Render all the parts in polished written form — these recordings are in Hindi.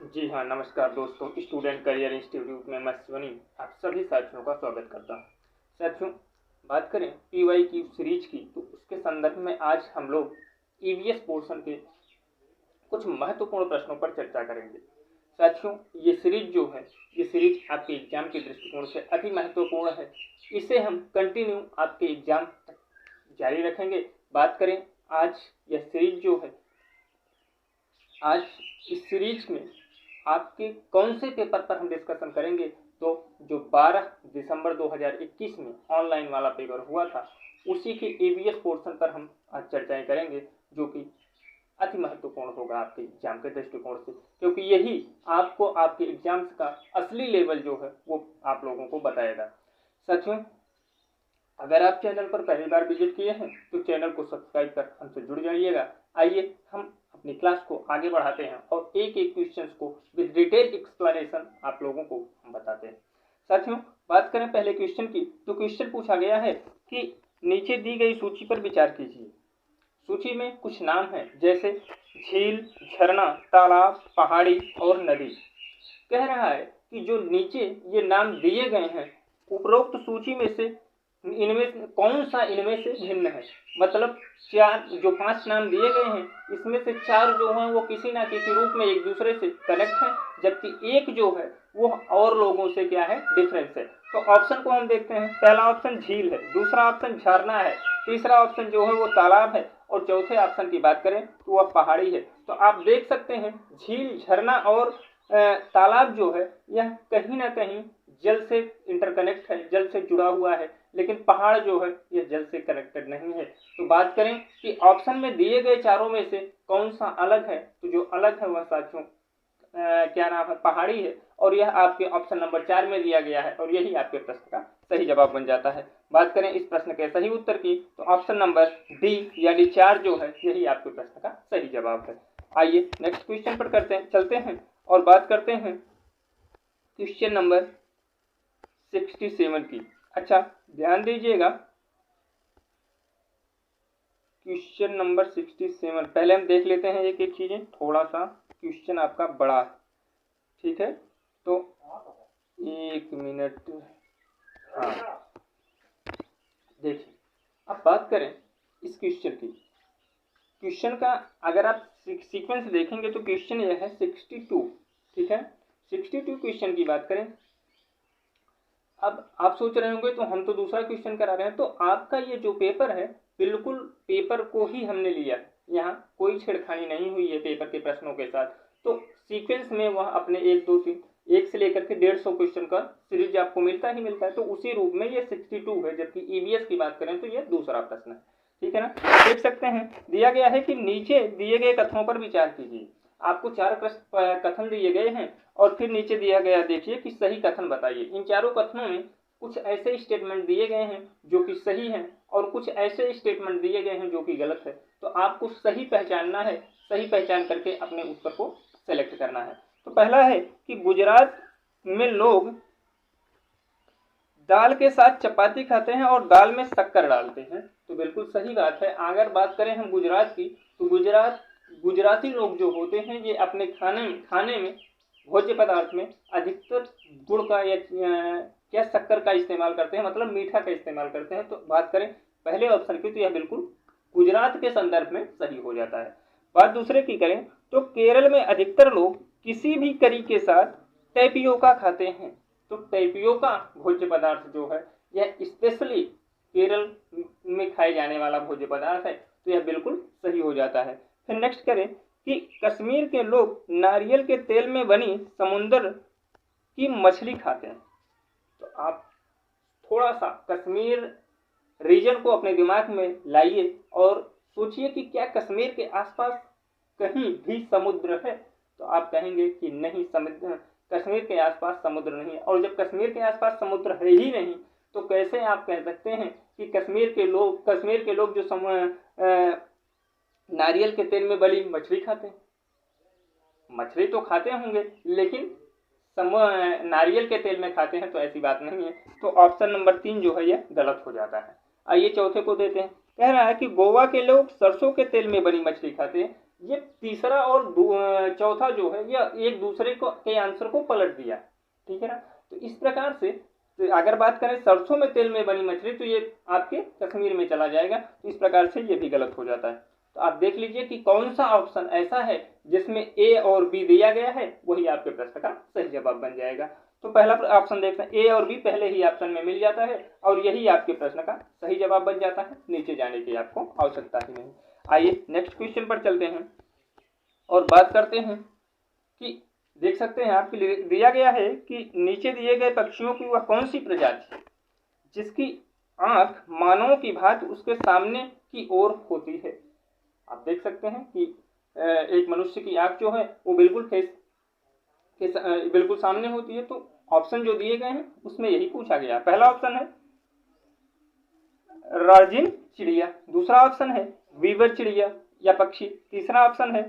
जी हाँ, नमस्कार दोस्तों। स्टूडेंट करियर इंस्टीट्यूट में मैं स्वनी आप सभी साथियों का स्वागत करता हूँ। साथियों, बात करें पीवाई की सीरीज की, तो उसके संदर्भ में आज हम लोग ईवीएस पोर्शन के कुछ महत्वपूर्ण प्रश्नों पर चर्चा करेंगे। साथियों, ये सीरीज आपके एग्जाम के दृष्टिकोण से अति महत्वपूर्ण है। इसे हम कंटिन्यू आपके एग्जाम तक जारी रखेंगे। बात करें आज यह सीरीज आज इस सीरीज में आपके कौन से पेपर पर हम डिस्कशन करेंगे, तो जो 12 दिसंबर 2021 में ऑनलाइन वाला पेपर हुआ था, उसी के ईवीएस पोर्शन पर हम आज चर्चाएं करेंगे, जो कि अति महत्वपूर्ण होगा आपके एग्जाम के दृष्टिकोण से, क्योंकि यही आपको आपके एग्जाम्स का असली लेवल जो है वो आप लोगों को बताएगा। साथियों, अगर आप चैनल पर पहली बार विजिट किए हैं तो चैनल को सब्सक्राइब कर हमसे जुड़ जाइएगा। आइए हम अपनी क्लास को आगे बढ़ाते हैं और एक एक क्वेश्चन को विद डिटेल एक्सप्लेनेशन आप लोगों को हम बताते हैं। साथियों, बात करें पहले क्वेश्चन की, तो क्वेश्चन पूछा गया है कि नीचे दी गई सूची पर विचार कीजिए। सूची में कुछ नाम है, जैसे झील, झरना, तालाब, पहाड़ी और नदी। कह रहा है कि जो नीचे ये नाम दिए गए हैं, उपरोक्त सूची में से इनमें कौन सा इनमें से भिन्न है। मतलब चार जो 5 नाम दिए गए हैं, इसमें से 4 जो हैं वो किसी ना किसी रूप में एक दूसरे से कनेक्ट हैं, जबकि एक जो है वो और लोगों से क्या है, डिफरेंस है। तो ऑप्शन को हम देखते हैं। पहला ऑप्शन झील है, दूसरा ऑप्शन झरना है, तीसरा ऑप्शन जो है वो तालाब है, और चौथे ऑप्शन की बात करें तो वह पहाड़ी है। तो आप देख सकते हैं झील, झरना और तालाब जो है यह कहीं ना कहीं जल से इंटरकनेक्ट है, जल से जुड़ा हुआ है, लेकिन पहाड़ जो है यह जल से कनेक्टेड नहीं है। तो बात करें कि ऑप्शन में दिए गए चारों में से कौन सा अलग है, तो जो अलग है वह साथियों क्या नाम है, पहाड़ी है, और यह आपके ऑप्शन नंबर 4 में दिया गया है, और यही आपके प्रश्न का सही जवाब बन जाता है। बात करें इस प्रश्न के सही उत्तर की, तो ऑप्शन नंबर डी यानी 4 जो है यही आपके प्रश्न का सही जवाब है। आइए नेक्स्ट क्वेश्चन पर चलते हैं और बात करते हैं क्वेश्चन नंबर 67 की। अच्छा, ध्यान दीजिएगा, क्वेश्चन नंबर 67 पहले हम देख लेते हैं एक एक चीजें। थोड़ा सा क्वेश्चन आपका बड़ा है, ठीक है, तो एक मिनट। हाँ, देखिए, अब बात करें इस क्वेश्चन की। क्वेश्चन का अगर आप सीक्वेंस देखेंगे तो क्वेश्चन यह है 62, ठीक है। 62 क्वेश्चन की बात करें। अब आप सोच रहे होंगे तो हम तो दूसरा क्वेश्चन करा रहे हैं, तो आपका ये जो पेपर है बिल्कुल पेपर को ही हमने लिया, यहाँ कोई छेड़खानी नहीं हुई है पेपर के प्रश्नों के साथ। तो सीक्वेंस में वह अपने 1 2 3 1 से लेकर के 150 क्वेश्चन का सीरीज आपको मिलता ही मिलता है, तो उसी रूप में ये 62 है। जबकि ईवीएस की बात करें तो ये दूसरा प्रश्न है, ठीक है ना। देख सकते हैं दिया गया है कि नीचे दिए गए कथनों पर विचार कीजिए। आपको 4 कथन दिए गए हैं और फिर नीचे दिया गया, देखिए कि सही कथन बताइए। इन चारों कथनों में कुछ ऐसे स्टेटमेंट दिए गए हैं जो कि सही हैं, और कुछ ऐसे स्टेटमेंट दिए गए हैं जो कि गलत है। तो आपको सही पहचानना है, सही पहचान करके अपने उत्तर को सेलेक्ट करना है। तो पहला है कि गुजरात में लोग दाल के साथ चपाती खाते हैं और दाल में शक्कर डालते हैं। तो बिल्कुल सही बात है। अगर बात करें हम गुजरात की, तो गुजराती लोग जो होते हैं ये अपने खाने में भोज्य पदार्थ में अधिकतर गुड़ का या शक्कर का इस्तेमाल करते हैं, मतलब मीठा का इस्तेमाल करते हैं। तो बात करें पहले ऑप्शन की, तो यह बिल्कुल गुजरात के संदर्भ में सही हो जाता है। बात दूसरे की करें तो केरल में अधिकतर लोग किसी भी करी के साथ टैपियोका खाते हैं। तो टैपियोका भोज्य पदार्थ जो है यह स्पेशली केरल में खाए जाने वाला भोज्य पदार्थ है, तो यह बिल्कुल सही हो जाता है। फिर नेक्स्ट करें कि कश्मीर के लोग नारियल के तेल में बनी समुद्र की मछली खाते हैं। तो आप थोड़ा सा कश्मीर रीजन को अपने दिमाग में लाइए और सोचिए कि क्या कश्मीर के आसपास कहीं भी समुद्र है। तो आप कहेंगे कि नहीं, कश्मीर के आसपास समुद्र नहीं है। और जब कश्मीर के आसपास समुद्र है ही नहीं, तो कैसे आप कह सकते हैं कि कश्मीर के लोग जो नारियल के तेल में बनी मछली खाते हैं। मछली तो खाते होंगे, लेकिन नारियल के तेल में खाते हैं, तो ऐसी बात नहीं है। तो ऑप्शन नंबर 3 जो है यह गलत हो जाता है। आइए चौथे को देते हैं। कह रहा है कि गोवा के लोग सरसों के तेल में बनी मछली खाते हैं, ये तीसरा और चौथा जो है यह एक दूसरे को के आंसर को पलट दिया, ठीक है ना। तो इस प्रकार से तो अगर बात करें सरसों में तेल में बनी मछली तो ये आपके कश्मीर में चला जाएगा, तो इस प्रकार से ये भी गलत हो जाता है। तो आप देख लीजिए कि कौन सा ऑप्शन ऐसा है जिसमें ए और बी दिया गया है, वही आपके प्रश्न का सही जवाब बन जाएगा। तो पहला ऑप्शन देखते हैं, ए और बी पहले ही ऑप्शन में मिल जाता है और यही आपके प्रश्न का सही जवाब बन जाता है, नीचे जाने की आपको आवश्यकता ही नहीं। आइए नेक्स्ट क्वेश्चन पर चलते हैं और बात करते हैं कि देख सकते हैं आपके लिए दिया गया है कि नीचे दिए गए पक्षियों की वह कौन सी प्रजाति है जिसकी आंख मानव की भांति उसके सामने की ओर होती है। आप देख सकते हैं कि एक मनुष्य की आंख जो है वो बिल्कुल बिल्कुल सामने होती है। तो ऑप्शन जो दिए गए हैं उसमें यही पूछा गया। पहला ऑप्शन है राजिन चिड़िया, दूसरा ऑप्शन है वीवर चिड़िया या पक्षी, तीसरा ऑप्शन है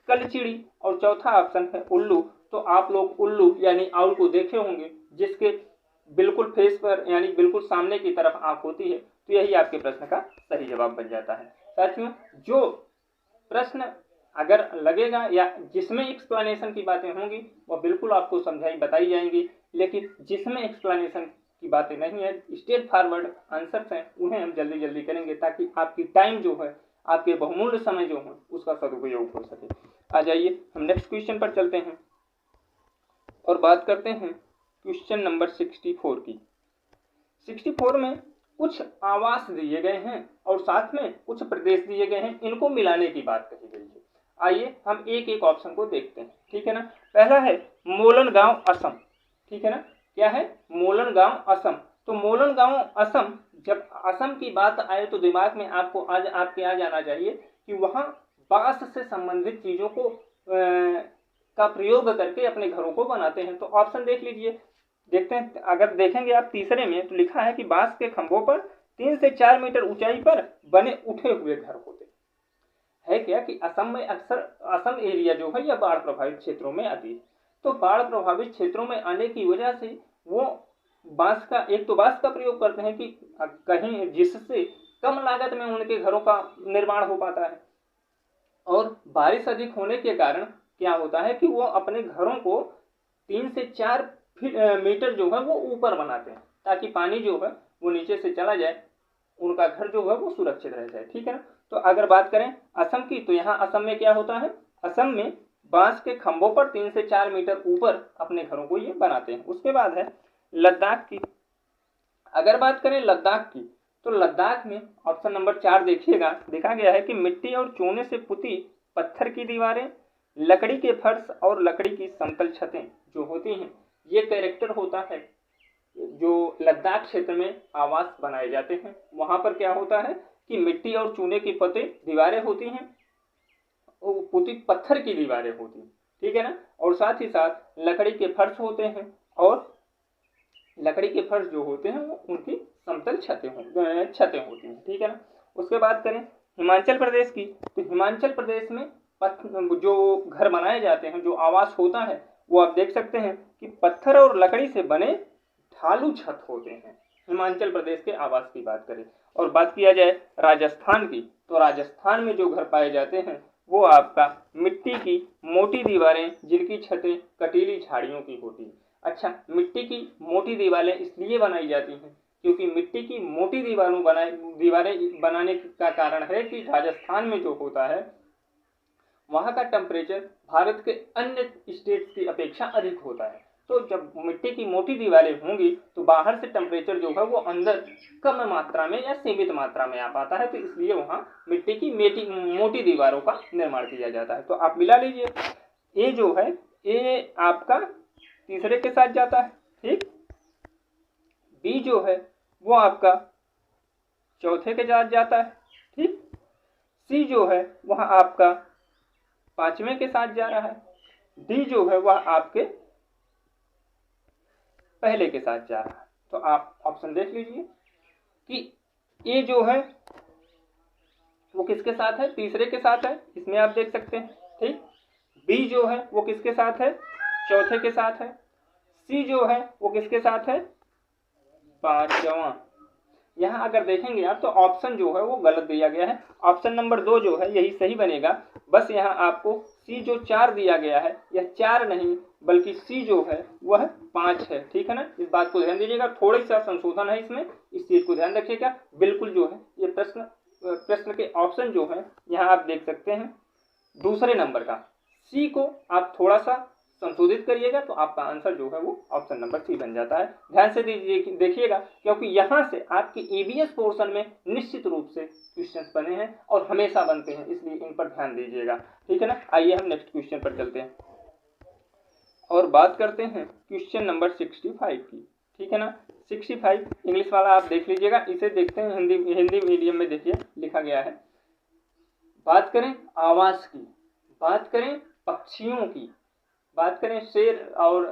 कलचिड़ी और चौथा ऑप्शन है उल्लू। तो आप लोग उल्लू यानी आउल को देखे होंगे जिसके बिल्कुल फेस पर यानी बिल्कुल सामने की तरफ आंख होती है, तो यही आपके प्रश्न का सही जवाब बन जाता है। साथियों, जो प्रश्न अगर लगेगा या जिसमें एक्सप्लेनेशन की बातें होंगी वह बिल्कुल आपको समझाई बताई जाएंगी, लेकिन जिसमें एक्सप्लेनेशन की बातें नहीं है, स्ट्रेट फॉरवर्ड आंसर्स हैं, उन्हें हम जल्दी जल्दी करेंगे ताकि आपकी टाइम जो है, आपके बहुमूल्य समय जो है उसका सदुपयोग हो सके। आ जाइए हम नेक्स्ट क्वेश्चन पर चलते हैं और बात करते हैं क्वेश्चन नंबर 64 की। 64 में कुछ आवास दिए गए हैं और साथ में कुछ प्रदेश दिए गए हैं, इनको मिलाने की बात कही गई है। आइए हम एक एक ऑप्शन को देखते हैं, ठीक है ना। पहला है मोलन गांव असम, ठीक है ना। क्या है? मोलन गांव असम। तो मोलन गांव असम, जब असम की बात आए तो दिमाग में आपको आपके आ जाना चाहिए कि वहां बांस से संबंधित चीजों को का प्रयोग करके अपने घरों को बनाते हैं। तो ऑप्शन देख लीजिए, देखते हैं। अगर देखेंगे आप तीसरे में तो लिखा है कि बांस के खंभों पर 3 से 4 मीटर ऊंचाई पर बने उठे हुए घर होते है। क्या कि असम में अक्सर असम एरिया जो है यह बाढ़ प्रभावित क्षेत्रों में आती है। तो बाढ़ प्रभावित क्षेत्रों में आने की वजह से वो बांस का एक तो बांस का प्रयोग करते हैं कि कहीं जिससे कम लागत में उनके घरों का निर्माण हो पाता है। और बारिश अधिक होने के कारण क्या होता है कि वो अपने घरों को 3 से 4 मीटर जो है वो ऊपर बनाते हैं ताकि पानी जो है वो नीचे से चला जाए, उनका घर जो है वो सुरक्षित रह जाए, ठीक है ना। तो अगर बात करें असम की, तो यहाँ असम में क्या होता है, असम में बांस के खंभों पर 3 से 4 मीटर ऊपर अपने घरों को ये बनाते हैं। उसके बाद है लद्दाख की। अगर बात करें लद्दाख की, तो लद्दाख में ऑप्शन नंबर 4 देखिएगा, देखा गया है कि मिट्टी और चूने से पुती पत्थर की दीवारें, लकड़ी के फर्श और लकड़ी की समतल छतें जो होती हैं, ये कैरेक्टर होता है जो लद्दाख क्षेत्र में आवास बनाए जाते हैं। वहां पर क्या होता है कि मिट्टी और चूने की पते दीवारें होती हैं, पुती पत्थर की दीवारें होती हैं, ठीक है ना। और साथ ही साथ लकड़ी के फर्श होते हैं और लकड़ी के फर्श जो होते हैं वो उनकी समतल छतें होती हैं, ठीक है ना। उसके बाद करें हिमाचल प्रदेश की, तो हिमाचल प्रदेश में जो घर बनाए जाते हैं, जो आवास होता है, वो आप देख सकते हैं कि पत्थर और लकड़ी से बने ढालू छत होते हैं। हिमाचल प्रदेश के आवास की बात करें और बात किया जाए राजस्थान की, तो राजस्थान में जो घर पाए जाते हैं वो आपका मिट्टी की मोटी दीवारें जिनकी छतें कटीली झाड़ियों की होती है। अच्छा, मिट्टी की मोटी दीवारें इसलिए बनाई जाती हैं क्योंकि मिट्टी की मोटी दीवारें बनाने का कारण है कि राजस्थान में जो होता है वहाँ का टेम्परेचर भारत के अन्य स्टेट्स की अपेक्षा अधिक होता है। तो जब मिट्टी की मोटी दीवारें होंगी तो बाहर से टेम्परेचर जो है वो अंदर कम मात्रा में या सीमित मात्रा में आ पाता है, तो इसलिए वहाँ मिट्टी की मोटी दीवारों का निर्माण किया जाता है। तो आप मिला लीजिए, ए जो है ए आपका तीसरे के साथ जाता है, ठीक। बी जो है वो आपका चौथे के साथ जाता है, ठीक। सी जो है वह आपका पांचवें के साथ जा रहा है। डी जो है वह आपके पहले के साथ जा रहा है। तो आप ऑप्शन देख लीजिए कि ए जो है वो किसके साथ है, तीसरे के साथ है, इसमें आप देख सकते हैं, ठीक। बी जो है वो किसके साथ है, चौथे के साथ है। सी जो है वो किसके साथ है, पांचवा। यहाँ अगर देखेंगे आप तो ऑप्शन जो है वो गलत दिया गया है। ऑप्शन नंबर 2 जो है यही सही बनेगा। बस यहाँ आपको सी जो 4 दिया गया है यह 4 नहीं बल्कि सी जो है वह 5 है। ठीक है ना, इस बात को ध्यान दीजिएगा, थोड़ी सा संशोधन है इसमें, इस चीज को ध्यान रखिएगा। बिल्कुल जो है ये प्रश्न के ऑप्शन जो है यहाँ आप देख सकते हैं दूसरे नंबर का सी को आप थोड़ा सा संशोधित करिएगा तो आपका आंसर जो है वो ऑप्शन नंबर सी बन जाता है। ध्यान से देखिएगा क्योंकि यहाँ से आपके ईवीएस पोर्शन में निश्चित रूप से क्वेश्चंस बने हैं और हमेशा बनते हैं, इसलिए इन पर ध्यान दीजिएगा। ठीक है ना, आइए हम नेक्स्ट क्वेश्चन पर चलते हैं और बात करते हैं क्वेश्चन नंबर 65 की। ठीक है ना, 65 इंग्लिश वाला आप देख लीजिएगा, इसे देखते हैं हिंदी मीडियम में। देखिए लिखा गया है, बात करें आवास की, बात करें पक्षियों की, बात करें शेर और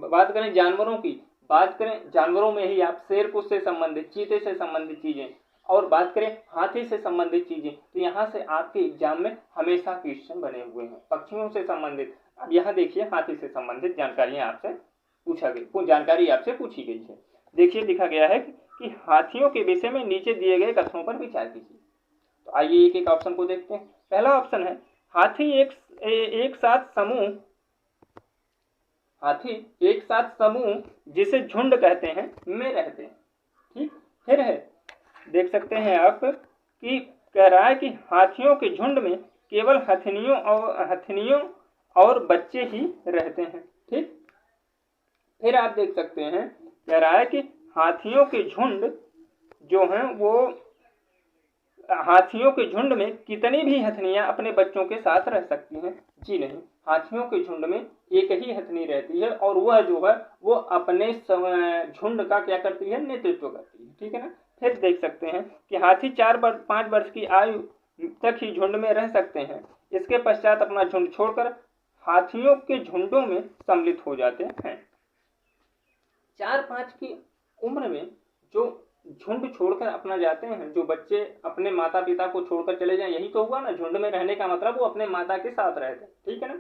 बात करें जानवरों की, बात करें जानवरों में ही आप शेर को से संबंधित, चीते से संबंधित चीजें, और बात करें हाथी से संबंधित चीजें, तो यहाँ से आपके एग्जाम में हमेशा क्वेश्चन बने हुए हैं पक्षियों से संबंधित। अब यहाँ देखिए हाथी से संबंधित जानकारियां आपसे जानकारी आपसे पूछी गई है। देखिए लिखा गया है कि हाथियों के विषय में नीचे दिए गए कथनों पर विचार कीजिए। तो आइए एक एक ऑप्शन को देखते हैं। पहला ऑप्शन है हाथी एक साथ समूह जिसे झुंड कहते हैं में रहते हैं। ठीक, फिर है देख सकते हैं आप कि कह रहा है कि हाथियों के झुंड में केवल हथनियों और बच्चे ही रहते हैं। ठीक, फिर आप देख सकते हैं कह रहा है कि हाथियों के झुंड जो हैं वो हाथियों के झुंड में कितनी भी हथनियां अपने बच्चों के साथ रह सकती हैं? जी नहीं, हाथियों के झुंड में एक ही हथनी रहती है और वह जो है वो अपने झुंड का क्या करती है, नेतृत्व करती है। ठीक है ना, फिर देख सकते हैं कि हाथी 4-5 वर्ष की आयु तक ही झुंड में रह सकते हैं, इसके पश्चात अपना झुंड छोड़कर हाथियों के झुंडों में सम्मिलित हो जाते हैं। 4-5 की उम्र में जो झुंड छोड़कर अपना जाते हैं, जो बच्चे अपने माता पिता को छोड़कर चले जाएं, यही तो हुआ ना, झुंड में रहने का मतलब वो अपने माता के साथ रहते हैं। ठीक है ना,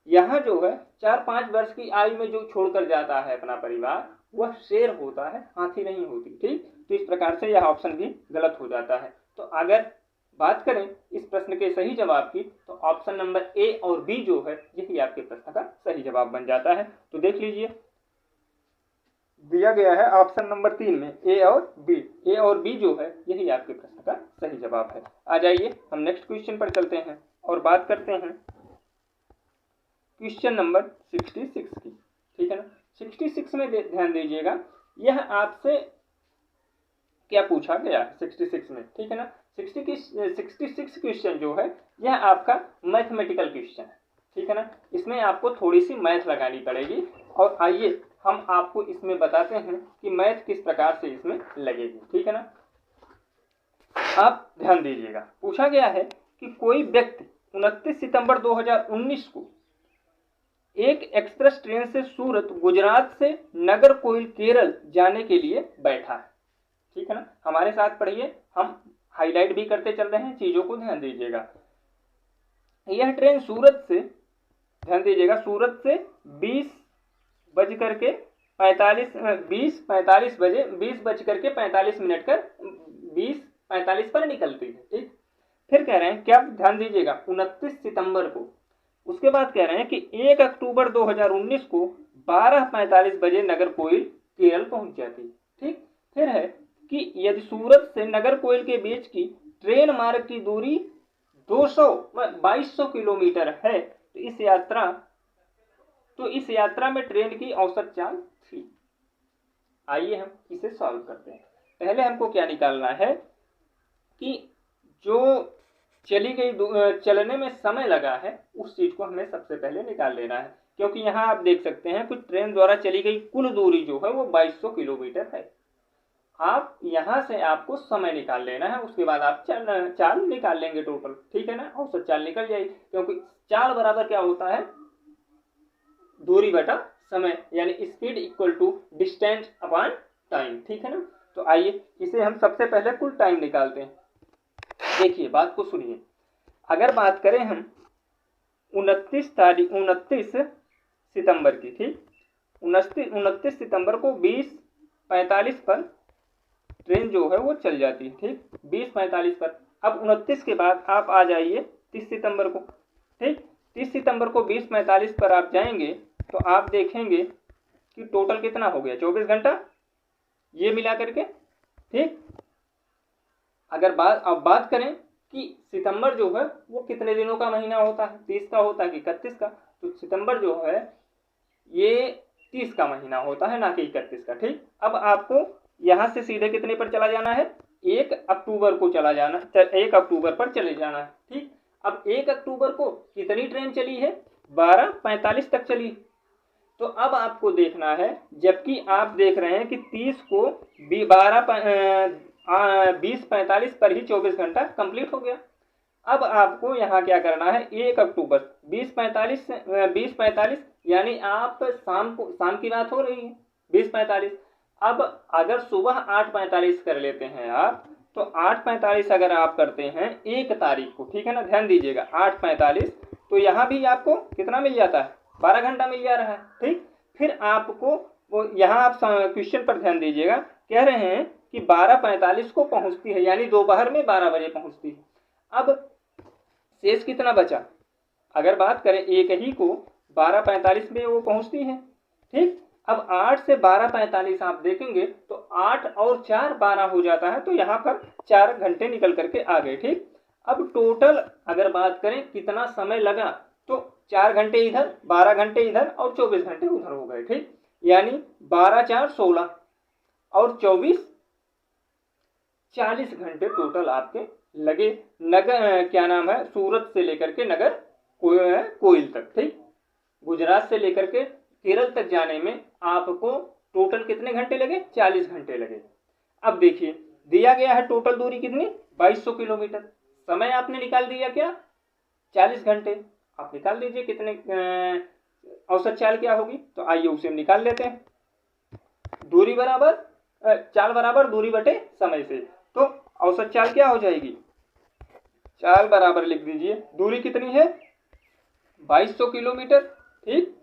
यहाँ जो है 4-5 वर्ष की आयु में जो छोड़कर जाता है अपना परिवार वह शेर होता है, हाथी नहीं होती। ठीक, तो इस प्रकार से यह ऑप्शन भी गलत हो जाता है। तो अगर बात करें इस प्रश्न के सही जवाब की तो ऑप्शन नंबर ए और बी जो है यही आपके प्रश्न का सही जवाब बन जाता है। तो देख लीजिए दिया गया है ऑप्शन नंबर 3 में ए और बी जो है यही आपके प्रश्न का सही जवाब है। आ जाइए हम नेक्स्ट क्वेश्चन पर चलते हैं और बात करते हैं क्वेश्चन नंबर 66 की। ठीक है ना, 66 में ध्यान दीजिएगा, यह आपसे क्या पूछा गया है 66 में। ठीक है ना, 66 क्वेश्चन जो है यह आपका मैथमेटिकल क्वेश्चन है। ठीक है ना, इसमें आपको थोड़ी सी मैथ लगानी पड़ेगी और आइए हम आपको इसमें बताते हैं कि मैथ किस प्रकार से इसमें लगेगी। ठीक है ना, आप ध्यान दीजिएगा, पूछा गया है कि कोई व्यक्ति 29 सितंबर 2019 को एक एक्सप्रेस ट्रेन से सूरत गुजरात से नागरकोइल केरल जाने के लिए बैठा है। ठीक है ना, हमारे साथ पढ़िए, हम हाईलाइट भी करते चल रहे हैं, चीजों को ध्यान दीजिएगा। यह ट्रेन सूरत से, ध्यान दीजिएगा, सूरत से 20:45 पर निकलती है। ठीक, फिर कह रहे हैं क्या, ध्यान दीजिएगा 29 सितंबर को, उसके बाद कह रहे हैं कि 1 अक्टूबर 2019 को 12:45 बजे नागरकोइल केरल पहुंच जाती। ठीक, फिर है कि यदि सूरत से नागरकोइल के बीच की ट्रेन मार्ग की दूरी 2200 किलोमीटर है तो इस यात्रा में ट्रेन की औसत चाल थी। आइए हम इसे सॉल्व करते हैं। पहले हमको क्या निकालना है कि जो चलने में समय लगा है उस चीज को हमें सबसे पहले निकाल लेना है, क्योंकि यहाँ आप देख सकते हैं कुछ ट्रेन द्वारा चली गई कुल दूरी जो है वो 2200 किलोमीटर है। आप यहाँ से आपको समय निकाल लेना है, उसके बाद आप चाल निकाल लेंगे टोटल। ठीक है ना, औसत चाल निकल जाएगी, क्योंकि चाल बराबर क्या होता है, दूरी बटा समय, यानी speed equal to distance upon time. ठीक है ना, तो आइए इसे हम सबसे पहले कुल टाइम निकालते हैं। देखिए बात को सुनिए, अगर बात करें हम 29 सितंबर की, ठीक, 29 सितंबर को 20:45 पर ट्रेन जो है वो चल जाती है। ठीक, 20:45 पर। अब 29 के बाद आप आ जाइए 30 सितंबर को। ठीक, 30 सितंबर को 20:45 पर आप जाएंगे तो आप देखेंगे कि टोटल कितना हो गया, 24 घंटा ये मिला करके। ठीक, अगर अब बात करें कि सितंबर जो है वो कितने दिनों का महीना होता है, 30 का होता है कि 31 का, तो सितंबर जो है ये 30 का महीना होता है, ना कि 31 का। ठीक, अब आपको यहाँ से सीधे कितने पर चला जाना है, 1 अक्टूबर को चला जाना, 1 अक्टूबर पर चले जाना है। ठीक, अब 1 अक्टूबर को कितनी ट्रेन चली है, 12:45 तक चली। तो अब आपको देखना है, जबकि आप देख रहे हैं कि 30 को 20:45 पर ही 24 घंटा कंप्लीट हो गया। अब आपको यहाँ क्या करना है, 1 अक्टूबर 20:45 यानी आप शाम की बात हो रही है 20:45। अब अगर सुबह 8:45 कर लेते हैं आप, तो 8:45 अगर आप करते हैं 1 तारीख को, ठीक है ना, ध्यान दीजिएगा 8:45, तो यहाँ भी आपको कितना मिल जाता है, 12 घंटा मिल जा रहा है। ठीक, फिर आपको वो यहाँ आप क्वेश्चन पर ध्यान दीजिएगा, कह रहे हैं कि 12:45 को पहुंचती है, यानी दोपहर में 12 बजे पहुंचती है। अब शेष कितना बचा, अगर बात करें एक ही को 12:45 में वो पहुंचती है। ठीक, अब 8 से 12:45 आप देखेंगे तो 8 और 4 12 हो जाता है, तो यहाँ पर 4 घंटे निकल करके आ गए। ठीक, अब टोटल अगर बात करें कितना समय लगा, तो 4 घंटे इधर, 12 घंटे इधर और 24 घंटे उधर हो गए। ठीक, यानी 12 4 16 और 24 40 घंटे टोटल आपके लगे नगर, क्या नाम है, सूरत से लेकर के नगर कोइल तक। ठीक, गुजरात से लेकर के केरल तक जाने में आपको टोटल कितने घंटे लगे, 40 घंटे लगे। अब देखिए दिया गया है टोटल दूरी कितनी, 2200 किलोमीटर। समय आपने निकाल दिया क्या, 40 घंटे। आप निकाल दीजिए कितने औसत चाल क्या होगी, तो आइए उसे निकाल लेते हैं। दूरी बराबर चाल बराबर दूरी बटे समय से, तो औसत चाल क्या हो जाएगी, चाल बराबर लिख दीजिए, दूरी कितनी है 2200 किलोमीटर। ठीक,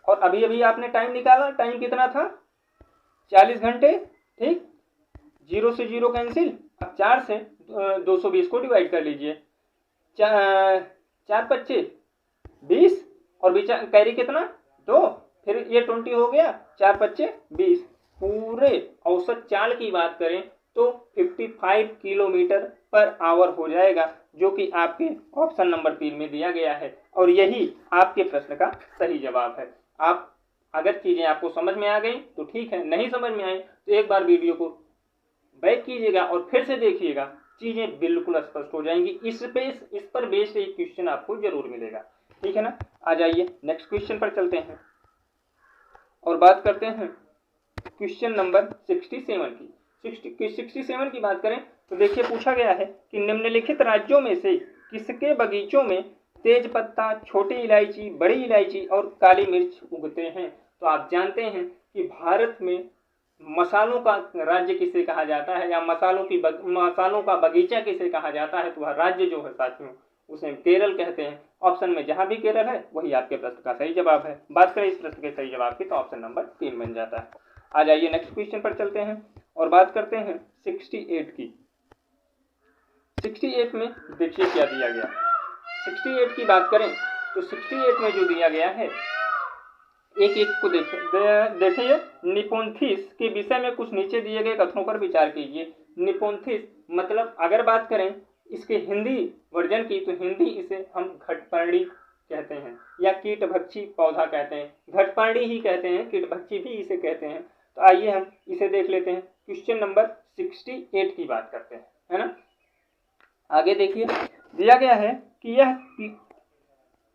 और अभी अभी आपने टाइम निकाला, टाइम कितना था 40 घंटे। ठीक, 0 से 0 कैंसिल, अब 4 से 220 को डिवाइड कर लीजिए, 4 25 20 और बीचा कैरी कितना 2, फिर ये 20 हो गया, 4 25 20। पूरे औसत चाल की बात करें तो 55 किलोमीटर पर आवर हो जाएगा, जो कि आपके ऑप्शन नंबर 3 में दिया गया है, और यही आपके प्रश्न का सही जवाब है। आप अगर चीजें आपको समझ में आ गई तो ठीक है, नहीं समझ में आई तो एक बार वीडियो को बैक कीजिएगा और फिर से देखिएगा, चीजें बिल्कुल स्पष्ट हो जाएंगी। इस पर बेस्ड एक क्वेश्चन आपको जरूर मिलेगा। ठीक है ना, आ जाइए नेक्स्ट क्वेश्चन पर चलते हैं और बात करते हैं क्वेश्चन नंबर 67 की। 67 की बात करें तो देखिए पूछा गया है कि निम्नलिखित राज्यों में से किसके बगीचों में तेज पत्ता, छोटी इलायची, बड़ी इलायची और काली मिर्च उगते हैं। तो आप जानते हैं कि भारत में मसालों का राज्य किसे कहा जाता है, या मसालों का बगीचा किसे कहा जाता है, तो वह राज्य जो है साथियों उसे केरल कहते हैं। ऑप्शन में जहां भी केरल है वही आपके प्रश्न का सही जवाब है। बात करें इस प्रश्न के सही जवाब की तो ऑप्शन नंबर 3 बन जाता है। आ जाइए नेक्स्ट क्वेश्चन पर चलते हैं और बात करते हैं 68 की। 68 में देखिए क्या दिया गया। 68 की बात करें तो 68 में जो दिया गया है, एक एक को देखिए। निपोन्थिस के विषय में कुछ नीचे दिए गए कथनों पर विचार कीजिए। निपोन्थिस मतलब अगर बात करें इसके हिंदी वर्जन की, तो हिंदी इसे हम घटपर्णी कहते हैं या कीटभक्षी पौधा कहते हैं। घटपर्णी ही कहते हैं, कीटभक्षी भी इसे कहते हैं। तो आइए हम इसे देख लेते हैं। क्वेश्चन नंबर 68 की बात करते हैं, है ना। आगे देखिए दिया गया है कि यह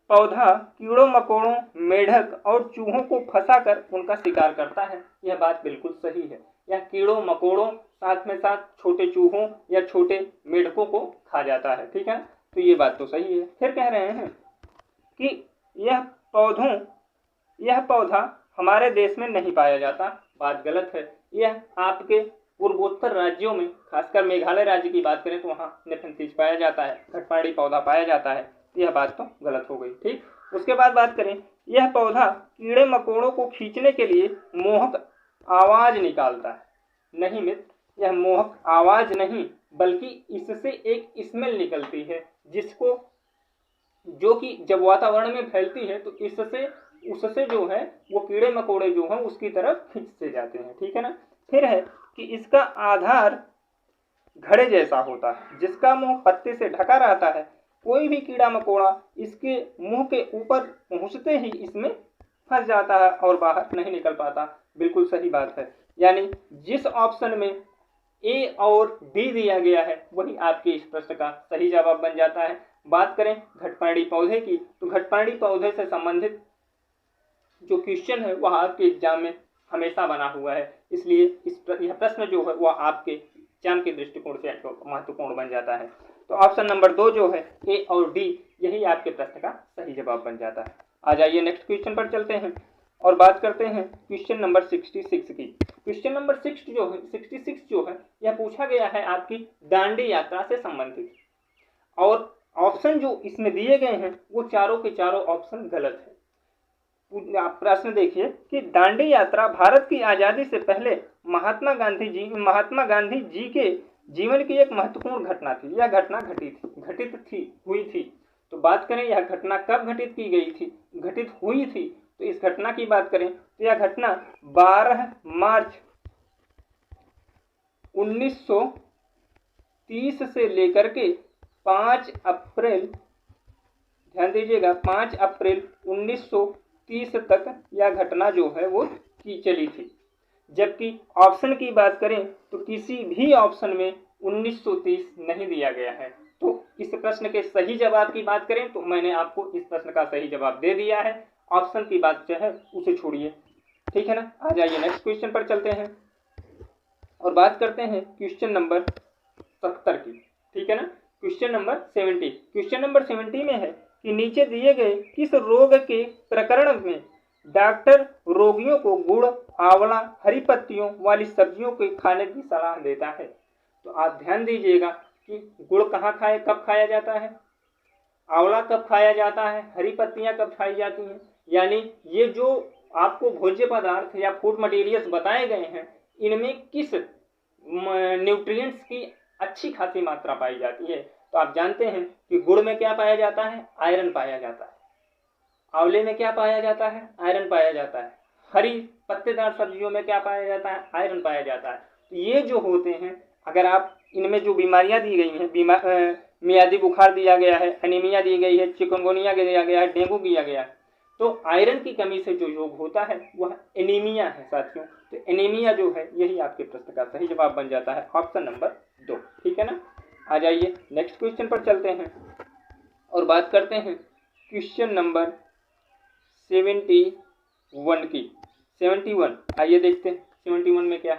पौधा कीड़ों मकोड़ों, मेढक और चूहों को फंसाकर उनका शिकार करता है। यह बात बिल्कुल सही है। यह कीड़ों मकोड़ों साथ में साथ छोटे चूहों या छोटे मेढकों को खा जाता है। ठीक है, तो ये बात तो सही है। फिर कह रहे हैं कि यह पौधा हमारे देश में नहीं पाया जाता। बात गलत है। यह आपके पूर्वोत्तर राज्यों में, खासकर मेघालय राज्य की बात करें तो वहाँ निपोन्थिस पाया जाता है, घटपर्णी पौधा पाया जाता है। यह बात तो गलत हो गई। ठीक, उसके बाद बात करें, यह पौधा कीड़े मकोड़ों को खींचने के लिए मोहक आवाज निकालता है। नहीं मित्र, यह मोहक आवाज नहीं बल्कि इससे एक स्मेल निकलती है जिसको जो कि जब वातावरण में फैलती है तो इससे उससे जो है वो कीड़े मकोड़े जो हैं उसकी तरफ खिंचते जाते हैं। ठीक है ना। फिर है कि इसका आधार घड़े जैसा होता है जिसका मुंह पत्ते से ढका रहता है। कोई भी कीड़ा मकोड़ा इसके मुंह के ऊपर पहुंचते ही इसमें फंस जाता है और बाहर नहीं निकल पाता। बिल्कुल सही बात है। यानी जिस ऑप्शन में ए और डी दिया गया है वही आपके इस प्रश्न का सही जवाब बन जाता है। बात करें घटपर्णी पौधे की तो घटपर्णी पौधे से संबंधित जो क्वेश्चन है वह आपके एग्जाम में हमेशा बना हुआ है, इसलिए यह प्रश्न जो है वह आपके एग्जाम के दृष्टिकोण से महत्वपूर्ण बन जाता है। तो ऑप्शन नंबर 2 जो है ए और डी यही आपके प्रश्न का सही जवाब बन जाता है। आ जाइए नेक्स्ट क्वेश्चन पर चलते हैं और बात करते हैं क्वेश्चन नंबर 66 की। क्वेश्चन नंबर 66 जो है यह पूछा गया है आपकी दांडी यात्रा से संबंधित, और ऑप्शन जो इसमें दिए गए हैं वो चारों के चारों ऑप्शन गलत है। आप प्रश्न देखिए कि दांडी यात्रा भारत की आजादी से पहले महात्मा गांधी जी के जीवन की एक महत्वपूर्ण घटना थी। यह घटना हुई थी। तो बात करें यह घटना कब घटित हुई थी तो इस घटना की बात करें तो यह घटना 12 मार्च 1930 से लेकर के 5 अप्रैल, ध्यान दीजिएगा, 5 अप्रैल 1930 तक यह घटना जो है वो चली थी। जबकि ऑप्शन की बात करें तो किसी भी ऑप्शन में 1930 नहीं दिया गया है। तो इस प्रश्न के सही जवाब की बात करें तो मैंने आपको इस प्रश्न का सही जवाब दे दिया है। ऑप्शन की बात जो है उसे छोड़िए। ठीक है ना। आ जाइए नेक्स्ट क्वेश्चन पर चलते हैं और बात करते हैं क्वेश्चन नंबर 70 की। ठीक है ना। क्वेश्चन नंबर 70 में है कि नीचे दिए गए किस रोग के प्रकरण में डॉक्टर रोगियों को गुड़, आंवला, हरी पत्तियों वाली सब्जियों के खाने की सलाह देता है। तो आप ध्यान दीजिएगा कि गुड़ कहाँ कब खाया जाता है, आंवला कब खाया जाता है, हरी पत्तियां कब खाई जाती हैं। यानी ये जो आपको भोज्य पदार्थ या फूड मटेरियल्स बताए गए हैं इनमें किस न्यूट्रिएंट्स की अच्छी खासी मात्रा पाई जाती है। तो आप जानते हैं कि गुड़ में क्या पाया जाता है, आयरन पाया जाता है। आंवले में क्या पाया जाता है, आयरन पाया जाता है। हरी पत्तेदार सब्जियों में क्या पाया जाता है, आयरन पाया जाता है। तो ये जो होते हैं, अगर आप इनमें जो बीमारियां दी गई हैं, मियादी बुखार दिया गया है, एनीमिया दी गई है, चिकनगुनिया दिया गया है, डेंगू दिया गया है, तो आयरन की कमी से जो योग होता है वह एनीमिया है साथियों। तो एनीमिया जो है यही आपके प्रश्न का सही जवाब बन जाता है, ऑप्शन नंबर 2। ठीक है ना। आ जाइए नेक्स्ट क्वेश्चन पर चलते हैं और बात करते हैं क्वेश्चन नंबर 71 की। 71 आइए देखते हैं 71 में क्या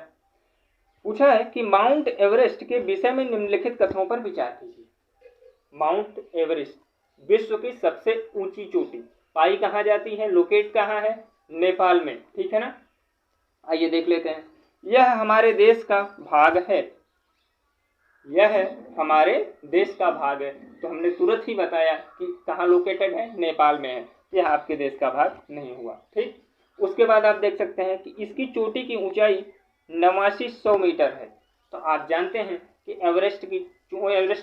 पूछा है कि माउंट एवरेस्ट के विषय में निम्नलिखित कथनों पर विचार कीजिए। माउंट एवरेस्ट विश्व की सबसे ऊंची चोटी पाई कहाँ जाती है, लोकेट कहाँ है, नेपाल में। ठीक है ना। आइए देख लेते हैं। यह हमारे देश का भाग है, यह हमारे देश का भाग है। तो हमने तुरंत ही बताया कि कहाँ लोकेटेड है, नेपाल में है। यह आपके देश का भाग नहीं हुआ। ठीक। उसके बाद आप देख सकते हैं कि इसकी चोटी की ऊंचाई 8900 मीटर है। तो आप जानते हैं कि एवरेस्ट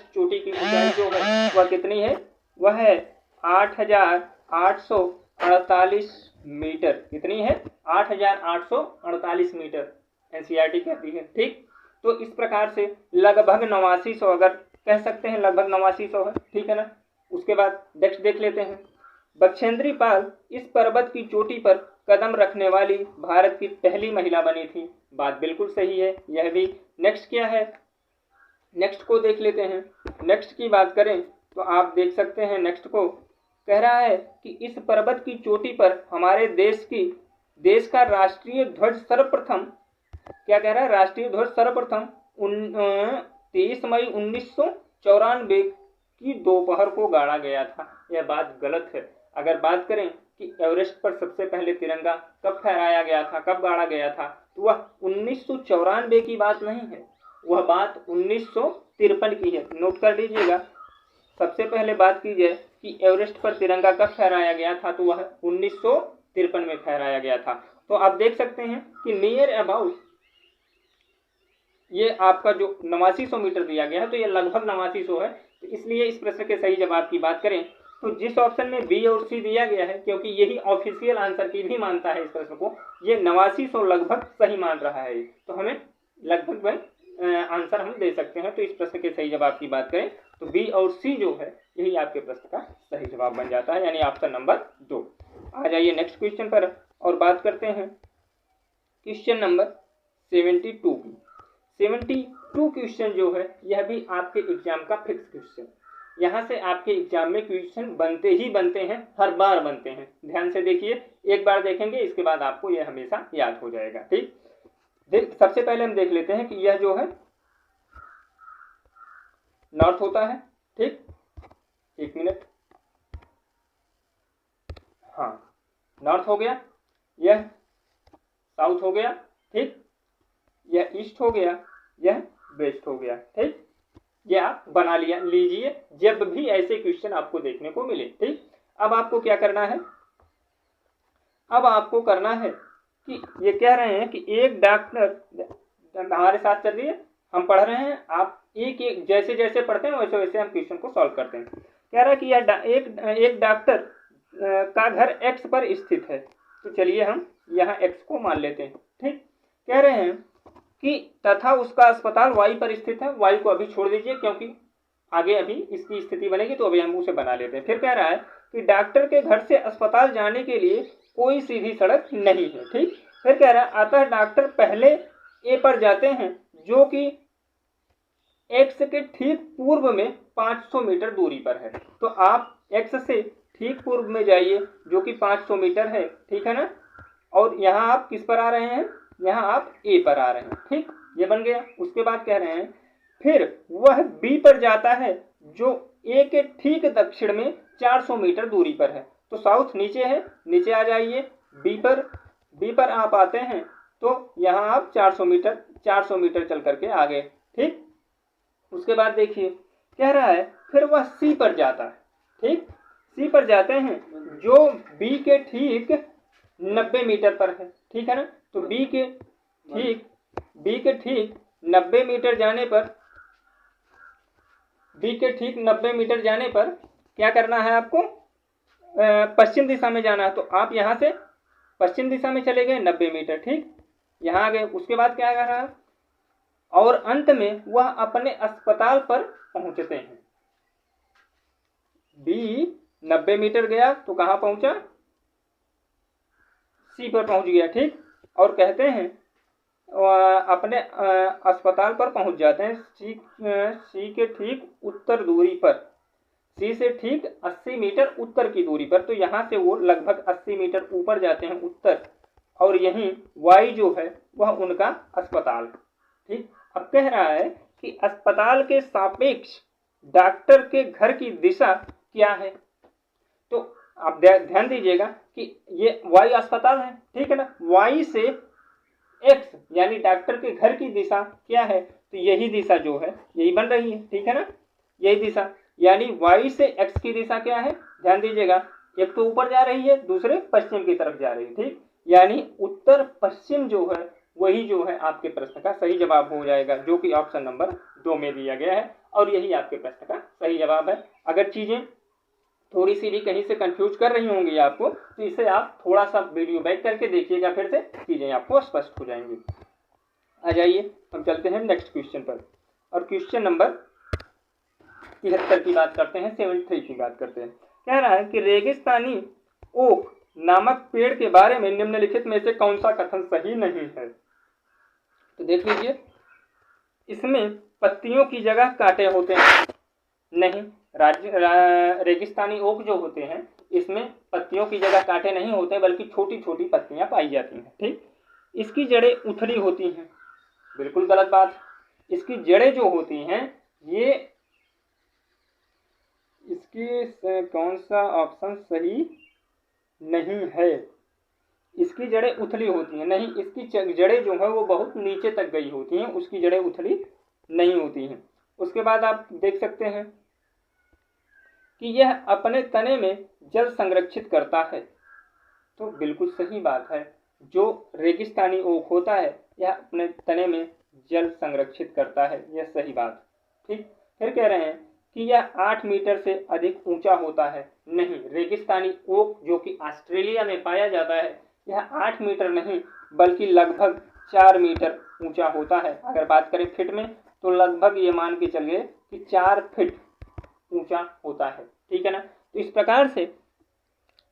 चोटी की ऊंचाई जो है वह कितनी है, वह है 8848 मीटर। कितनी है, 8848 मीटर एनसीईआरटी कहती है। ठीक। तो इस प्रकार से लगभग 8900, अगर कह सकते हैं लगभग 8900 है। ठीक है ना। उसके बाद नेक्स्ट देख लेते हैं। बछेंद्री पाल इस पर्वत की चोटी पर कदम रखने वाली भारत की पहली महिला बनी थी। बात बिल्कुल सही है यह भी। नेक्स्ट क्या है, नेक्स्ट को देख लेते हैं। नेक्स्ट की बात करें तो आप देख सकते हैं नेक्स्ट को कह रहा है कि इस पर्वत की चोटी पर हमारे देश का राष्ट्रीय ध्वज सर्वप्रथम, क्या कह रहा है, राष्ट्रीय ध्वज सर्वप्रथम 23 मई 1994 की दोपहर को गाड़ा गया था। यह बात गलत है। अगर बात करें कि एवरेस्ट पर सबसे पहले तिरंगा कब फहराया गया था, कब गाड़ा गया था, तो वह 1994 की बात नहीं है, वह बात 1953 की है। नोट कर लीजिएगा। सबसे पहले बात की जाए कि एवरेस्ट पर तिरंगा कब फहराया गया था तो वह 1953 में फहराया गया था। तो आप देख सकते हैं कि नियर अबाउट ये आपका जो 8900 मीटर दिया गया है तो ये लगभग 8900 है, तो इसलिए इस प्रश्न के सही जवाब की बात करें तो जिस ऑप्शन में बी और सी दिया गया है, क्योंकि यही ऑफिशियल आंसर की भी मानता है इस प्रश्न को, ये 8900 लगभग सही मान रहा है, तो हमें लगभग आंसर हम दे सकते हैं। तो इस प्रश्न के सही जवाब की बात करें तो बी और सी जो है यही आपके प्रश्न का सही जवाब बन जाता है, यानी ऑप्शन नंबर 2। आ जाइए नेक्स्ट क्वेश्चन पर और बात करते हैं क्वेश्चन नंबर 72 की। 72 क्वेश्चन जो है यह भी आपके एग्जाम का फिक्स क्वेश्चन, यहाँ से आपके एग्जाम में क्वेश्चन बनते ही बनते हैं, हर बार बनते हैं। ध्यान से देखिए, एक बार देखेंगे इसके बाद आपको यह हमेशा याद हो जाएगा। ठीक, सबसे पहले हम देख लेते हैं कि यह जो है नॉर्थ होता है। ठीक, एक मिनट, हाँ नॉर्थ हो गया, यह साउथ हो गया। ठीक, यह ईस्ट हो गया, यह वेस्ट हो गया। ठीक, यह आप बना लीजिए जब भी ऐसे क्वेश्चन आपको देखने को मिले। ठीक, अब आपको क्या करना है, अब आपको करना है कि ये कह रहे हैं कि एक डॉक्टर, हमारे साथ चलिए हम पढ़ रहे हैं, आप एक एक जैसे जैसे पढ़ते हैं वैसे वैसे हम क्वेश्चन को सॉल्व करते हैं। कह रहा है कि यह एक डॉक्टर का घर एक्स पर स्थित है, तो चलिए हम यहाँ एक्स को मान लेते हैं। ठीक, कह रहे हैं कि तथा उसका अस्पताल वाई पर स्थित है। वाई को अभी छोड़ दीजिए क्योंकि आगे अभी इसकी स्थिति बनेगी, तो अभी हम उसे बना लेते हैं। फिर कह रहा है कि डॉक्टर के घर से अस्पताल जाने के लिए कोई सीधी सड़क नहीं है। ठीक, फिर कह रहा है अतः डॉक्टर पहले ए पर जाते हैं जो कि एक्स के ठीक पूर्व में 500 मीटर दूरी पर है। तो आप एक्स से ठीक पूर्व में जाइए जो कि 500 मीटर है। ठीक है ना, और यहाँ आप किस पर आ रहे हैं, यहाँ आप ए पर आ रहे हैं। ठीक, ये बन गया। उसके बाद कह रहे हैं फिर वह बी पर जाता है जो ए के ठीक दक्षिण में 400 मीटर दूरी पर है। तो साउथ नीचे है, नीचे आ जाइए, बी पर आप आते हैं तो यहाँ आप 400 मीटर चल करके आ गए। ठीक, उसके बाद देखिए कह रहा है फिर वह सी पर जाता है। ठीक, सी पर जाते हैं जो बी के ठीक 90 मीटर पर है। ठीक है ना, तो बी के ठीक 90 मीटर जाने पर, बी के ठीक 90 मीटर जाने पर क्या करना है आपको, पश्चिम दिशा में जाना है। तो आप यहाँ से पश्चिम दिशा में चले गए 90 मीटर। ठीक, यहाँ आ गए। उसके बाद क्या कर रहा है, और अंत में वह अपने अस्पताल पर पहुंचते हैं। बी 90 मीटर गया तो कहाँ पहुंचा, सी पर पहुंच गया। ठीक, और कहते हैं अपने अस्पताल पर पहुंच जाते हैं सी के ठीक उत्तर दूरी पर, सी से ठीक 80 मीटर उत्तर की दूरी पर। तो यहाँ से वो लगभग 80 मीटर ऊपर जाते हैं उत्तर, और यहीं वाई जो है वह उनका अस्पताल। ठीक, अब कह रहा है कि अस्पताल के सापेक्ष डॉक्टर के घर की दिशा क्या है। तो आप ध्यान दीजिएगा कि ये वाई अस्पताल है। ठीक है ना, वाई से एक्स यानी डॉक्टर के घर की दिशा क्या है, तो यही दिशा जो है यही बन रही है। ठीक है ना, यही दिशा, यानी वाई से एक्स की दिशा क्या है, ध्यान दीजिएगा, एक तो ऊपर जा रही है, दूसरे पश्चिम की तरफ जा रही है। ठीक, यानी उत्तर पश्चिम जो है वही जो है आपके प्रश्न का सही जवाब हो जाएगा, जो कि ऑप्शन नंबर 2 में दिया गया है, और यही आपके प्रश्न का सही जवाब है। अगर चीजें थोड़ी सी भी कहीं से कंफ्यूज कर रही होंगी आपको, तो इसे आप थोड़ा सा वीडियो बैक करके देखिएगा, फिर से चीजें आपको स्पष्ट हो जाएंगी। आ जाइए हम चलते हैं नेक्स्ट क्वेश्चन पर, और क्वेश्चन नंबर 73 की बात करते हैं, 73 की बात करते हैं। कह रहा है कि रेगिस्तानी ओक नामक पेड़ के बारे में निम्नलिखित में से कौन सा कथन सही नहीं है। तो देख लीजिए, इसमें पत्तियों की जगह कांटे होते हैं, नहीं, रेगिस्तानी ओक जो होते हैं इसमें पत्तियों की जगह कांटे नहीं होते बल्कि छोटी छोटी पत्तियां पाई जाती हैं। ठीक, इसकी जड़ें उथली होती हैं, बिल्कुल गलत बात। इसकी जड़ें जो होती हैं ये, इसकी कौन सा ऑप्शन सही नहीं है, इसकी जड़ें उथली होती हैं, नहीं, इसकी जड़ें जो है वो बहुत नीचे तक गई होती हैं, उसकी जड़ें उथली नहीं होती हैं। उसके बाद आप देख सकते हैं कि यह अपने तने में जल संरक्षित करता है, तो बिल्कुल सही बात है। जो रेगिस्तानी ओक होता है यह अपने तने में जल संरक्षित करता है, यह सही बात। ठीक, फिर कह रहे हैं कि यह 8 मीटर से अधिक ऊंचा होता है। नहीं, रेगिस्तानी ओक जो कि ऑस्ट्रेलिया में पाया जाता है यह 8 मीटर नहीं बल्कि लगभग 4 मीटर ऊंचा होता है। अगर बात करें फीट में तो लगभग ये मान के चलिए कि 4 फीट ऊंचा होता है। ठीक है ना। तो इस प्रकार से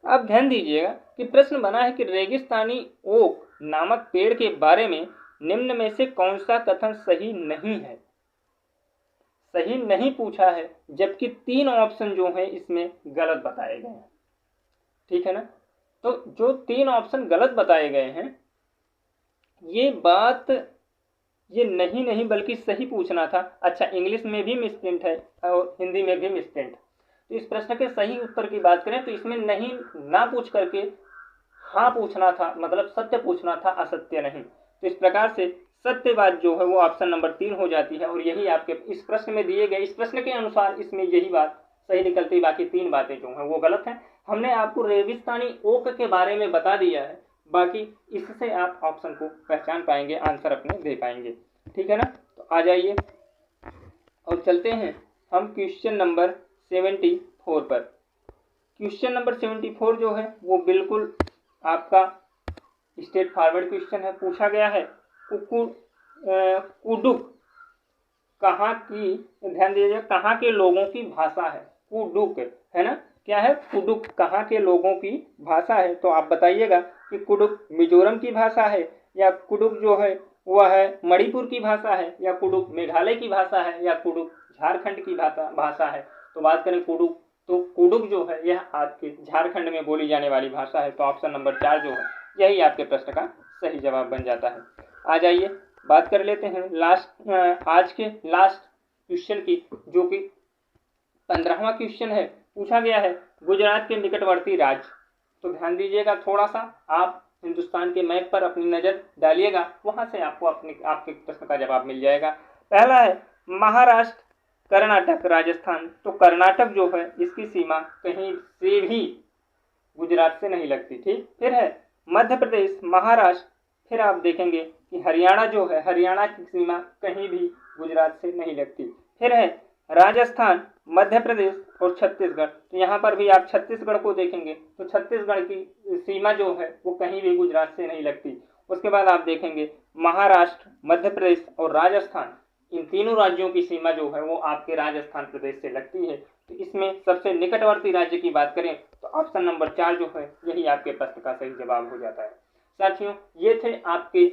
आप ध्यान दीजिएगा कि प्रश्न बना है कि रेगिस्तानी ओक नामक पेड़ के बारे में निम्न में से कौन सा कथन सही नहीं है। सही नहीं पूछा है, जबकि 3 ऑप्शन जो है इसमें गलत बताए गए हैं। ठीक है ना। तो जो 3 ऑप्शन गलत बताए गए हैं ये बात ये नहीं बल्कि सही पूछना था। अच्छा, इंग्लिश में भी मिसप्रिंट है और हिंदी में भी मिसप्रिंट। तो इस प्रश्न के सही उत्तर की बात करें तो इसमें नहीं ना पूछ करके हाँ पूछना था, मतलब सत्य पूछना था, असत्य नहीं। तो इस प्रकार से सत्य बात जो है वो ऑप्शन नंबर 3 हो जाती है और यही आपके इस प्रश्न में दिए गए, इस प्रश्न के अनुसार इसमें यही बात सही निकलती, बाकी 3 बातें जो हैं वो गलत हैं। हमने आपको रेगिस्तानी ओक के बारे में बता दिया है, बाकी इससे आप ऑप्शन को पहचान पाएंगे, आंसर अपने दे पाएंगे। ठीक है ना। तो आ जाइए और चलते हैं हम क्वेश्चन नंबर 74 पर। क्वेश्चन नंबर 74 जो है वो बिल्कुल आपका स्ट्रेट फॉरवर्ड क्वेश्चन है। पूछा गया है कुडुक कहाँ की, ध्यान दीजिए, कहाँ के लोगों की भाषा है। कुडुक है ना, क्या है, कुडुक कहाँ के लोगों की भाषा है। तो आप बताइएगा कि कुडुक मिजोरम की भाषा है, या कुडुक जो है वह है मणिपुर की भाषा है, या कुडुक मेघालय की भाषा है, या कुडुक झारखंड की भाषा है। तो बात करें कुडुक, तो कुडुक जो है यह आपके झारखंड में बोली जाने वाली भाषा है। तो ऑप्शन नंबर 4 जो है यही आपके प्रश्न का सही जवाब बन जाता है। आ जाइए बात कर लेते हैं आज के लास्ट क्वेश्चन की, जो कि 15वां क्वेश्चन है। पूछा गया है गुजरात के निकटवर्ती राज्य। तो ध्यान दीजिएगा, थोड़ा सा आप हिंदुस्तान के मैप पर अपनी नज़र डालिएगा, वहां से आपको आपके प्रश्न का जवाब मिल जाएगा। पहला है महाराष्ट्र, कर्नाटक, राजस्थान। तो कर्नाटक जो है इसकी सीमा कहीं से भी गुजरात से नहीं लगती। ठीक, फिर है मध्य प्रदेश, महाराष्ट्र, फिर आप देखेंगे कि हरियाणा जो है, हरियाणा की सीमा कहीं भी गुजरात से नहीं लगती। फिर है राजस्थान, मध्य प्रदेश और छत्तीसगढ़। तो यहाँ पर भी आप छत्तीसगढ़ को देखेंगे तो छत्तीसगढ़ की सीमा जो है वो कहीं भी गुजरात से नहीं लगती। उसके बाद आप देखेंगे महाराष्ट्र, मध्य प्रदेश और राजस्थान, इन तीनों राज्यों की सीमा जो है वो आपके राजस्थान प्रदेश से लगती है। तो इसमें सबसे निकटवर्ती राज्य की बात करें तो ऑप्शन नंबर 4 जो है यही आपके प्रश्न का सही जवाब हो जाता है। साथियों, ये थे आपके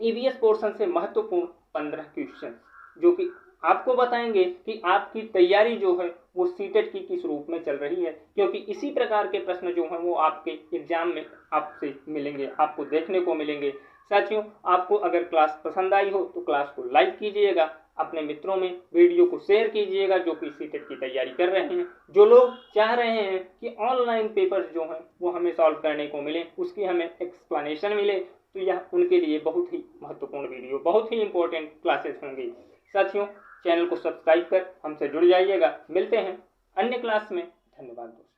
ईवीएस पोर्शन से महत्वपूर्ण 15 क्वेश्चन, जो कि आपको बताएंगे कि आपकी तैयारी जो है वो सीटेट की किस रूप में चल रही है, क्योंकि इसी प्रकार के प्रश्न जो हैं वो आपके एग्जाम में आपसे मिलेंगे, आपको देखने को मिलेंगे। साथियों, आपको अगर क्लास पसंद आई हो तो क्लास को लाइक कीजिएगा, अपने मित्रों में वीडियो को शेयर कीजिएगा जो कि सीटेट की तैयारी कर रहे हैं, जो लोग चाह रहे हैं कि ऑनलाइन पेपर्स जो हैं वो हमें सॉल्व करने को मिले, उसकी हमें एक्सप्लेनेशन मिले, तो यह उनके लिए बहुत ही महत्वपूर्ण वीडियो, बहुत ही इंपॉर्टेंट क्लासेस होंगी। साथियों, चैनल को सब्सक्राइब कर हमसे जुड़ जाइएगा। मिलते हैं अन्य क्लास में। धन्यवाद दोस्तों।